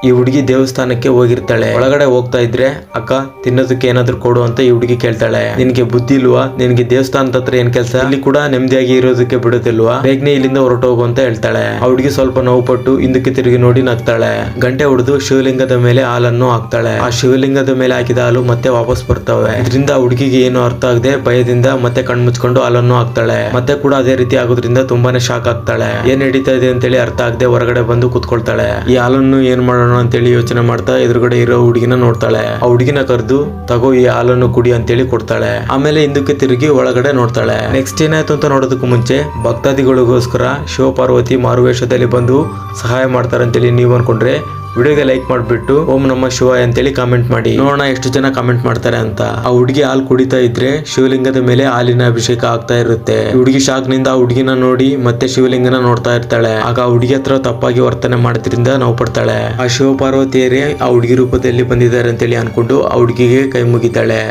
ಈ ಹುಡುಗಿ ದೇವಸ್ಥಾನಕ್ಕೆ ಹೋಗಿರ್ತಾಳೆ. ಒಳಗಡೆ ಹೋಗ್ತಾ ಇದ್ರೆ ಅಕ್ಕ ತಿನ್ನೋದಕ್ಕೆ ಏನಾದ್ರು ಕೊಡು ಅಂತ ಈ ಹುಡುಗಿ ಕೇಳ್ತಾಳೆ. ನಿನ್ಗೆ ಬುದ್ಧಿ ಇಲ್ವಾ? ನಿನ್ಗೆ ದೇವಸ್ಥಾನದ ಹತ್ರ ಏನ್ ಕೆಲಸ? ಇಲ್ಲಿ ಕೂಡ ನೆಮ್ಮದಿಯಾಗಿ ಇರೋದಕ್ಕೆ ಬಿಡುತ್ತಿಲ್ವಾ? ಬೇಗನೆ ಇಲ್ಲಿಂದ ಹೊರಟೋಗು ಅಂತ ಹೇಳ್ತಾಳೆ. ಆ ಹುಡುಗಿ ಸ್ವಲ್ಪ ನೋವು ಪಟ್ಟು ಹಿಂದಕ್ಕೆ ತಿರುಗಿ ನೋಡಿ ನಗ್ತಾಳೆ. ಗಂಟೆ ಹೊಡೆದು ಶಿವಲಿಂಗದ ಮೇಲೆ ಹಾಲನ್ನು ಹಾಕ್ತಾಳೆ. ಆ ಶಿವಲಿಂಗದ ಮೇಲೆ ಹಾಕಿದ ಹಾಲು ಮತ್ತೆ ವಾಪಸ್ ಬರ್ತವೆ. ಇದರಿಂದ ಹುಡುಗಿಗೆ ಏನು ಅರ್ಥ ಆಗದೆ ಭಯದಿಂದ ಮತ್ತೆ ಕಣ್ಮುಚ್ಕೊಂಡು ಹಾಲನ್ನು ಹಾಕ್ತಾಳೆ. ಮತ್ತೆ ಕೂಡ ಅದೇ ರೀತಿ ಆಗೋದ್ರಿಂದ ತುಂಬಾನೇ ಶಾಕ್ ಆಗ್ತಾಳೆ. ಏನ್ ನಡೀತಾ ಇದೆ ಅಂತೇಳಿ ಅರ್ಥ ಆಗದೆ ಹೊರಗಡೆ ಬಂದು ಕುತ್ಕೊಳ್ತಾಳೆ. ಈ ಹಾಲನ್ನು ಏನ್ ಮಾಡೋಣ ಅಂತೇಳಿ ಯೋಚನೆ ಮಾಡ್ತಾ ಎದುರುಗಡೆ ಇರೋ ಹುಡುಗಿನ ನೋಡ್ತಾಳೆ. ಆ ಹುಡುಗಿನ ಕರೆದು ತಗೋ ಈ ಹಾಲನ್ನು ಕುಡಿ ಅಂತೇಳಿ ಕೊಡ್ತಾಳೆ. ಆಮೇಲೆ ಹಿಂದಕ್ಕೆ ತಿರುಗಿ ಒಳಗಡೆ ನೋಡ್ತಾಳೆ. ನೆಕ್ಸ್ಟ್ ಏನಾಯ್ತು ಅಂತ ನೋಡೋದಕ್ಕೂ ಮುಂಚೆ ಭಕ್ತಾದಿಗಳಿಗೋಸ್ಕರ ಶಿವಪಾರ್ವತಿ ಮಾರುವೇಷದಲ್ಲಿ ಬಂದು ಸಹಾಯ ಮಾಡ್ತಾರೆ ಅಂತೇಳಿ ನೀವು ಅನ್ಕೊಂಡ್ರೆ ವಿಡಿಯೋಗೆ ಲೈಕ್ ಮಾಡಿಬಿಟ್ಟು ಓಂ ನಮಃ ಶಿವಾಯ ಅಂತೇಳಿ ಕಾಮೆಂಟ್ ಮಾಡಿ. ನೋಡೋಣ ಎಷ್ಟು ಜನ ಕಾಮೆಂಟ್ ಮಾಡ್ತಾರೆ ಅಂತ. ಆ ಹುಡುಗಿ ಹಾಲು ಕುಡಿತಾ ಇದ್ರೆ ಶಿವಲಿಂಗದ ಮೇಲೆ ಹಾಲಿನ ಅಭಿಷೇಕ ಆಗ್ತಾ ಇರುತ್ತೆ. ಹುಡುಗಿ ಶಾಕ್ ನಿಂದ ಆ ಹುಡುಗಿನ ನೋಡಿ ಮತ್ತೆ ಶಿವಲಿಂಗನ ನೋಡ್ತಾ ಇರ್ತಾಳೆ. ಆಗ ಆ ಹುಡುಗಿ ಹತ್ರ ತಪ್ಪಾಗಿ ವರ್ತನೆ ಮಾಡೋದ್ರಿಂದ ನೋವು ಪಡ್ತಾಳೆ. ಆ ಶಿವಪಾರ್ವತಿಯರೇ ಆ ಹುಡುಗಿ ರೂಪದಲ್ಲಿ ಬಂದಿದ್ದಾರೆ ಅಂತೇಳಿ ಅನ್ಕೊಂಡು ಆ ಹುಡುಗಿಗೆ ಕೈ ಮುಗಿತಾಳೆ.